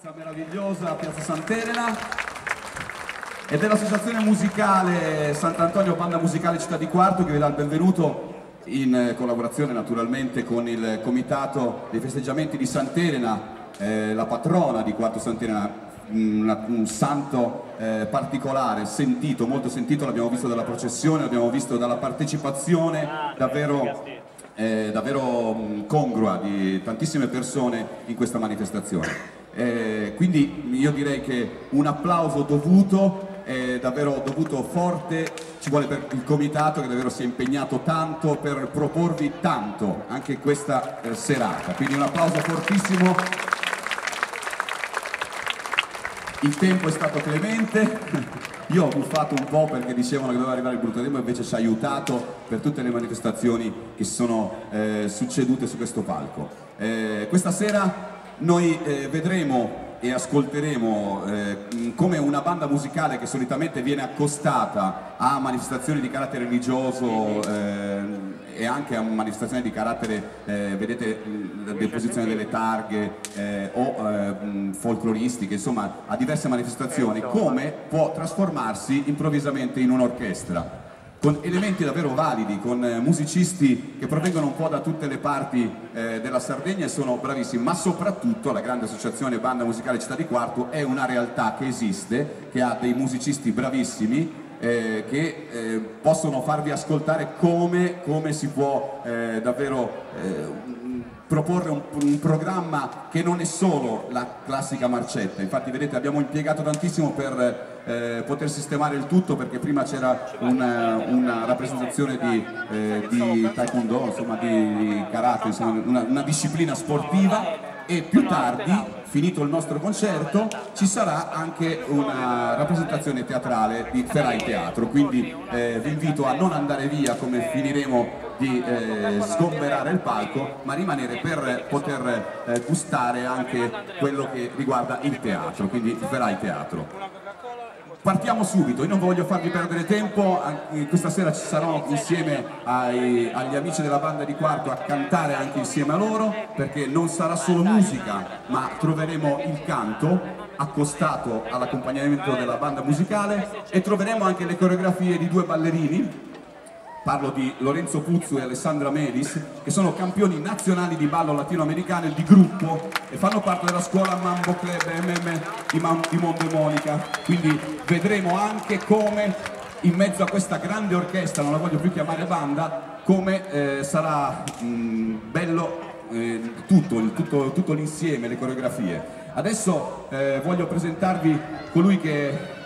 piazza meravigliosa, piazza Sant'Elena, e dell'associazione musicale Sant'Antonio Banda Musicale Città di Quartu, che vi dà il benvenuto in collaborazione naturalmente con il comitato dei festeggiamenti di Sant'Elena, la patrona di Quartu Sant'Elena, un santo particolare, sentito, molto sentito. L'abbiamo visto dalla processione, l'abbiamo visto dalla partecipazione davvero congrua di tantissime persone in questa manifestazione. Quindi io direi che un applauso dovuto, davvero dovuto, forte, ci vuole per il comitato che davvero si è impegnato tanto per proporvi tanto anche questa serata. Quindi un applauso fortissimo. Il tempo è stato clemente, io ho buffato un po' perché dicevano che doveva arrivare il brutto tempo, invece ci ha aiutato per tutte le manifestazioni che si sono succedute su questo palco. Questa sera noi vedremo e ascolteremo come una banda musicale che solitamente viene accostata a manifestazioni di carattere religioso e anche a manifestazioni di carattere, vedete, deposizione delle targhe o folcloristiche, insomma a diverse manifestazioni, come può trasformarsi improvvisamente in un'orchestra con elementi davvero validi, con musicisti che provengono un po' da tutte le parti della Sardegna e sono bravissimi, ma soprattutto la grande associazione Banda Musicale Città di Quartu è una realtà che esiste, che ha dei musicisti bravissimi che possono farvi ascoltare come si può davvero proporre un programma che non è solo la classica marcetta. Infatti vedete, abbiamo impiegato tantissimo per poter sistemare il tutto, perché prima c'era una rappresentazione di taekwondo, insomma di karate, insomma una disciplina sportiva, e più tardi, finito il nostro concerto, ci sarà anche una rappresentazione teatrale di Ferai Teatro, quindi vi invito a non andare via come finiremo di sgomberare il palco, ma rimanere per poter gustare anche quello che riguarda il teatro, quindi il Ferai Teatro. Partiamo subito, io non voglio farvi perdere tempo, questa sera ci sarò insieme agli amici della banda di Quartu a cantare anche insieme a loro, perché non sarà solo musica, ma troveremo il canto accostato all'accompagnamento della banda musicale e troveremo anche le coreografie di due ballerini. Parlo di Lorenzo Puzzu e Alessandra Melis, che sono campioni nazionali di ballo latinoamericano e di gruppo e fanno parte della scuola Mambo Club MM di Monte Monica. Quindi vedremo anche come in mezzo a questa grande orchestra, non la voglio più chiamare banda, come sarà bello tutto l'insieme, le coreografie. Adesso voglio presentarvi colui che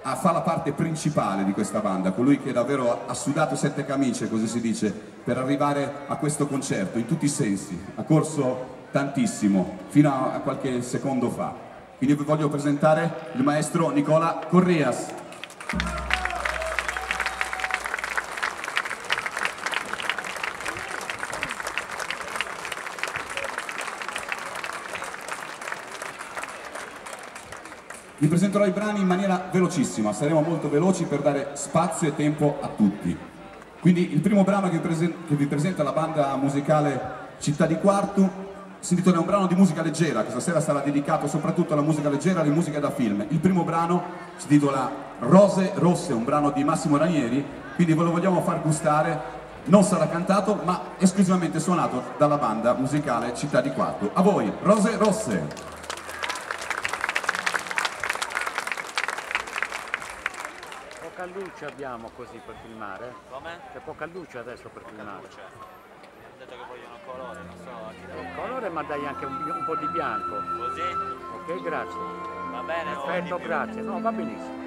fa la parte principale di questa banda, colui che davvero ha sudato 7 camicie, così si dice, per arrivare a questo concerto, in tutti i sensi, ha corso tantissimo, fino a qualche secondo fa. Quindi vi voglio presentare il maestro Nicola Correas. Vi presenterò i brani in maniera velocissima, saremo molto veloci per dare spazio e tempo a tutti. Quindi il primo brano che vi presenta la banda musicale Città di Quartu si intitola, un brano di musica leggera, questa sera sarà dedicato soprattutto alla musica leggera e alle musiche da film. Il primo brano si intitola Rose Rosse, un brano di Massimo Ranieri, quindi ve lo vogliamo far gustare, non sarà cantato ma esclusivamente suonato dalla banda musicale Città di Quartu. A voi, Rose Rosse! Poca luce abbiamo così per filmare? Come? C'è poca luce adesso per filmare. Luce. Ho detto che vogliono colore, non so. Il colore, ma dai anche un po' di bianco. Così? Ok, grazie. Va bene? Perfetto, grazie. No, va benissimo.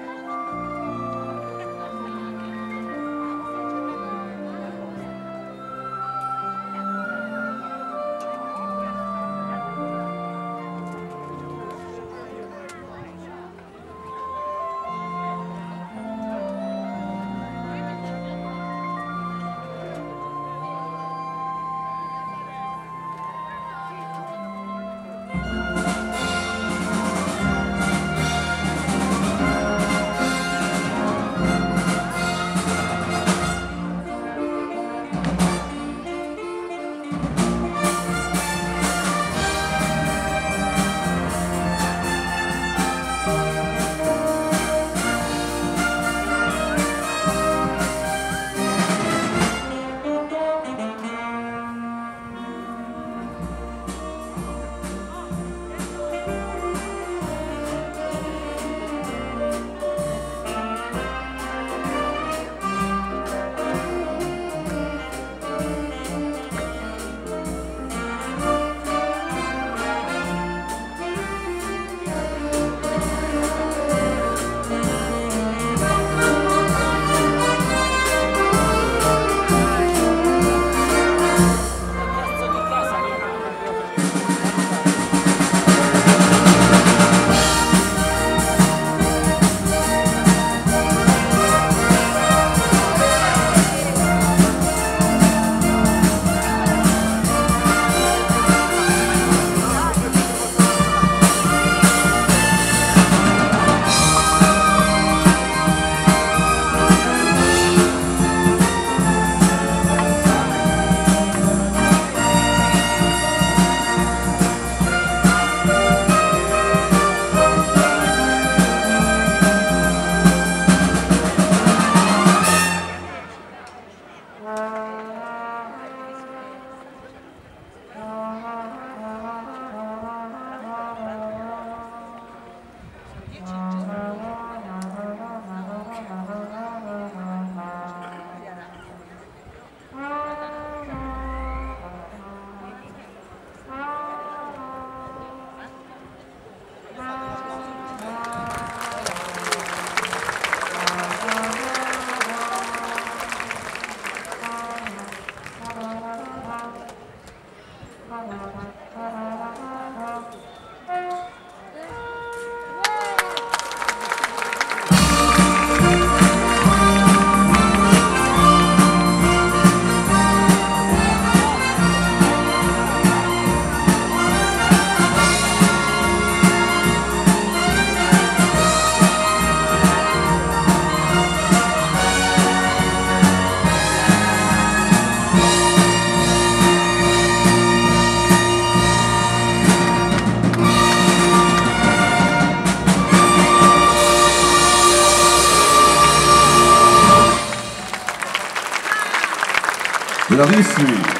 Bravissimi.